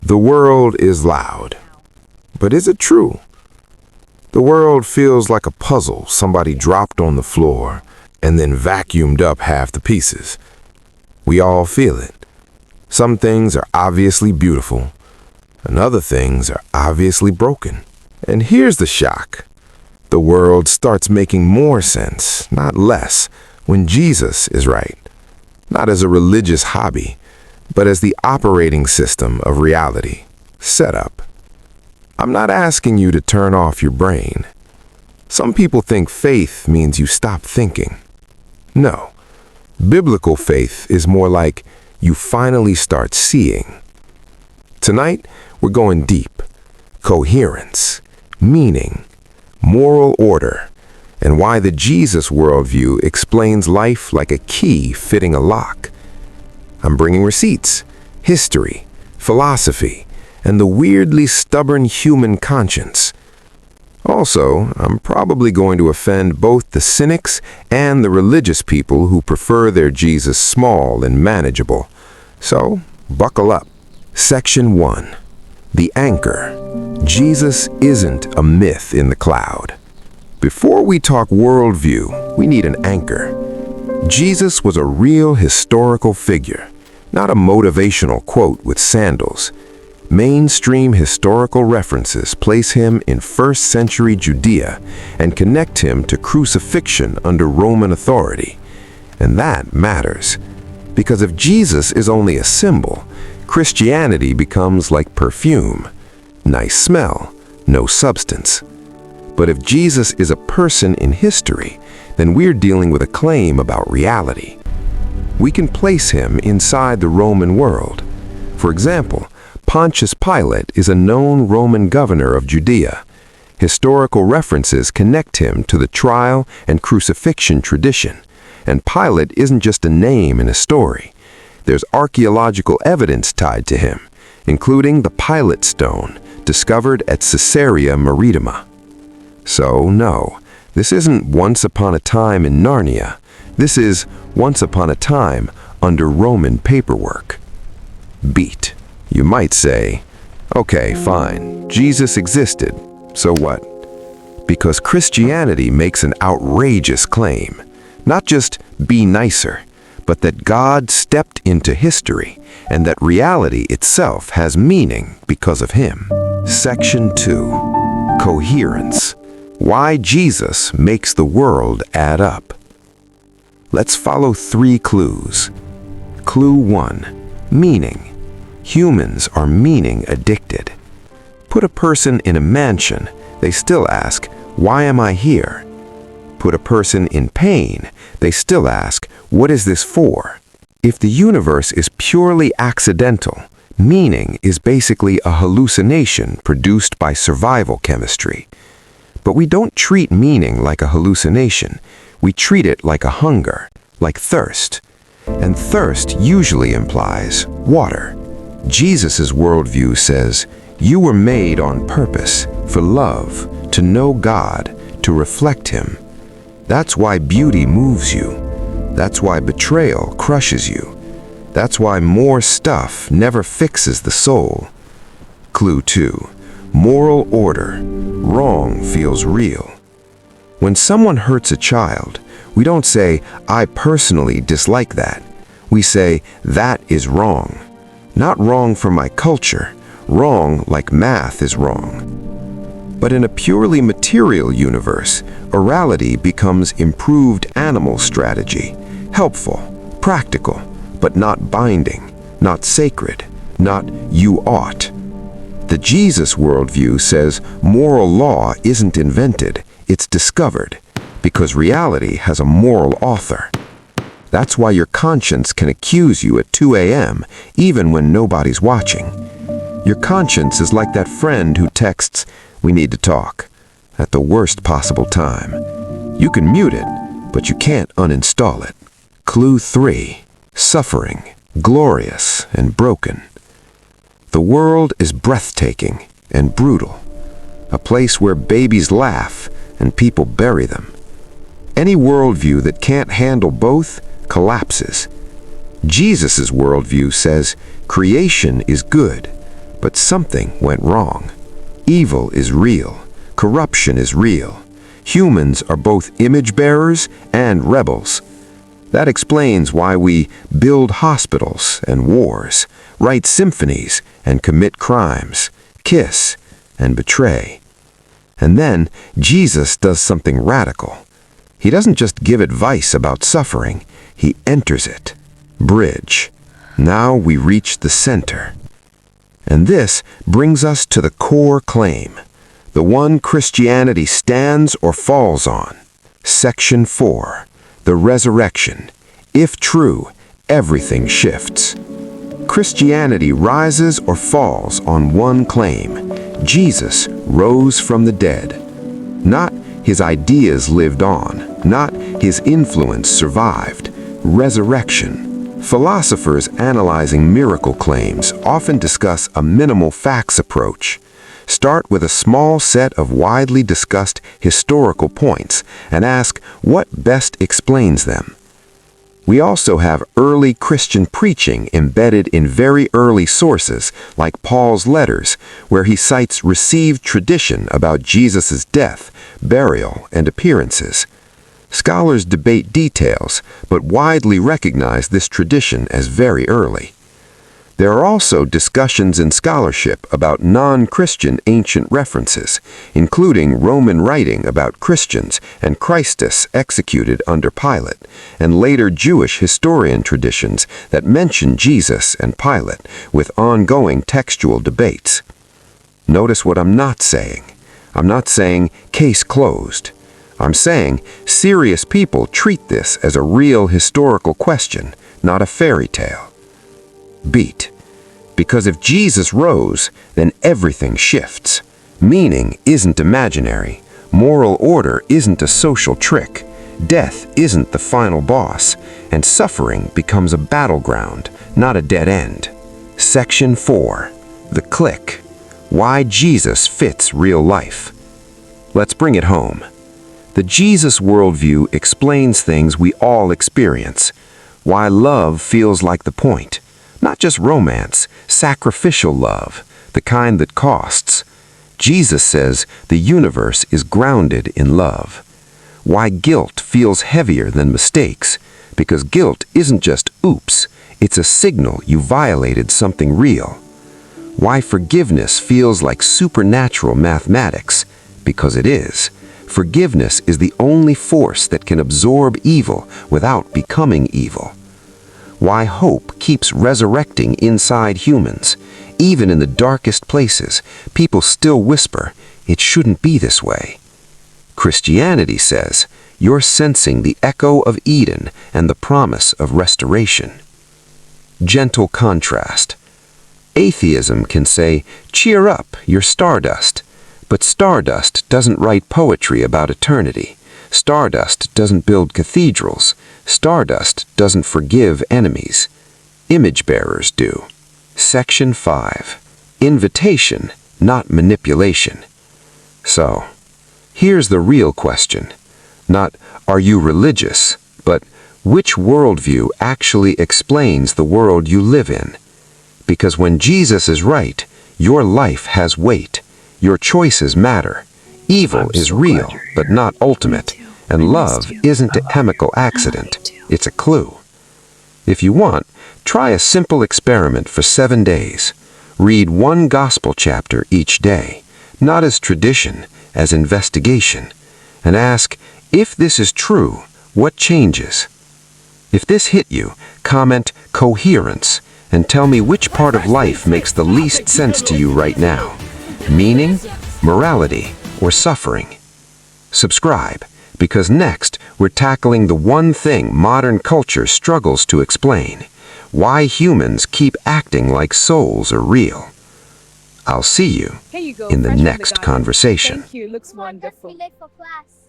The world is loud. But is it true? The world feels like a puzzle somebody dropped on the floor and then vacuumed up half the pieces. We all feel it. Some things are obviously beautiful, and other things are obviously broken. And here's the shock. The world starts making more sense, not less, when Jesus is right. Not as a religious hobby, but as the operating system of reality, set up. I'm not asking you to turn off your brain. Some people think faith means you stop thinking. No. Biblical faith is more like you finally start seeing. Tonight, we're going deep. Coherence, meaning, moral order, and why the Jesus worldview explains life like a key fitting a lock. I'm bringing receipts, history, philosophy, and the weirdly stubborn human conscience. Also, I'm probably going to offend both the cynics and the religious people who prefer their Jesus small and manageable. So, buckle up. Section 1. The anchor. Jesus isn't a myth in the cloud. Before we talk worldview, we need an anchor. Jesus was a real historical figure, not a motivational quote with sandals. Mainstream historical references place him in first-century Judea and connect him to crucifixion under Roman authority. And that matters, because if Jesus is only a symbol, Christianity becomes like perfume. Nice smell, no substance. But if Jesus is a person in history, then we're dealing with a claim about reality. We can place him inside the Roman world. For example, Pontius Pilate is a known Roman governor of Judea. Historical references connect him to the trial and crucifixion tradition. And Pilate isn't just a name in a story. There's archaeological evidence tied to him, including the Pilate stone, discovered at Caesarea Maritima. So no, this isn't once upon a time in Narnia. This is once upon a time under Roman paperwork. Beat. You might say, okay, fine, Jesus existed, so what? Because Christianity makes an outrageous claim. Not just be nicer, but that God stepped into history and that reality itself has meaning because of him. Section 2. Coherence. Why Jesus makes the world add up. Let's follow 3 clues. Clue 1. Meaning. Humans are meaning addicted. Put a person in a mansion, they still ask, why am I here? Put a person in pain, they still ask, what is this for? If the universe is purely accidental, meaning is basically a hallucination produced by survival chemistry. But we don't treat meaning like a hallucination. We treat it like a hunger, like thirst. And thirst usually implies water. Jesus' worldview says, you were made on purpose, for love, to know God, to reflect him. That's why beauty moves you. That's why betrayal crushes you. That's why more stuff never fixes the soul. Clue 2. Moral order. Wrong feels real. When someone hurts a child, we don't say, I personally dislike that. We say, that is wrong. Not wrong for my culture, wrong like math is wrong. But in a purely material universe, orality becomes improved animal strategy, helpful, practical, but not binding, not sacred, not you ought. The Jesus worldview says moral law isn't invented, it's discovered, because reality has a moral author. That's why your conscience can accuse you at 2 a.m., even when nobody's watching. Your conscience is like that friend who texts, we need to talk, at the worst possible time. You can mute it, but you can't uninstall it. Clue 3. Suffering, glorious and broken. The world is breathtaking and brutal, a place where babies laugh and people bury them. Any worldview that can't handle both collapses. Jesus' worldview says creation is good, But something went wrong. Evil is real. Corruption is real. Humans are both image bearers and rebels. That explains why we build hospitals and wars, write symphonies and commit crimes, kiss and betray. And then Jesus does something radical. He doesn't just give advice about suffering, he enters it. Bridge. Now we reach the center. And this brings us to the core claim, the one Christianity stands or falls on. Section 4. The resurrection. If true, everything shifts. Christianity rises or falls on one claim. Jesus rose from the dead. Not his ideas lived on, not his influence survived. Resurrection. Philosophers analyzing miracle claims often discuss a minimal facts approach. Start with a small set of widely discussed historical points and ask what best explains them. We also have early Christian preaching embedded in very early sources, like Paul's letters, where he cites received tradition about Jesus' death, burial, and appearances. Scholars debate details, but widely recognize this tradition as very early. There are also discussions in scholarship about non-Christian ancient references, including Roman writing about Christians and Christus executed under Pilate, and later Jewish historian traditions that mention Jesus and Pilate, with ongoing textual debates. Notice what I'm not saying. I'm not saying case closed. I'm saying serious people treat this as a real historical question, not a fairy tale. Beat. Because if Jesus rose, then everything shifts. Meaning isn't imaginary. Moral order isn't a social trick. Death isn't the final boss. And suffering becomes a battleground, not a dead end. Section 4. The click. Why Jesus fits real life. Let's bring it home. The Jesus worldview explains things we all experience. Why love feels like the point. Not just romance, sacrificial love, the kind that costs. Jesus says the universe is grounded in love. Why guilt feels heavier than mistakes, because guilt isn't just oops, it's a signal you violated something real. Why forgiveness feels like supernatural mathematics, because it is. Forgiveness is the only force that can absorb evil without becoming evil. Why hope keeps resurrecting inside humans. Even in the darkest places, people still whisper, it shouldn't be this way. Christianity says, you're sensing the echo of Eden and the promise of restoration. Gentle contrast. Atheism can say, cheer up, you're stardust. But stardust doesn't write poetry about eternity. Stardust doesn't build cathedrals. Stardust doesn't forgive enemies. Image bearers do. Section 5. Invitation, not manipulation. So, here's the real question. Not, are you religious, but which worldview actually explains the world you live in? Because when Jesus is right, your life has weight. Your choices matter. Evil is real, but not ultimate. And love isn't a chemical accident. It's a clue. If you want, try a simple experiment for 7 days. Read one gospel chapter each day, not as tradition, as investigation. And ask, if this is true, what changes? If this hit you, comment coherence and tell me which part of life makes the least sense to you right now. Meaning, morality, or suffering. Subscribe, because next we're tackling the one thing modern culture struggles to explain. Why humans keep acting like souls are real. I'll see you in the next conversation. Thank you. Looks wonderful. Late for class.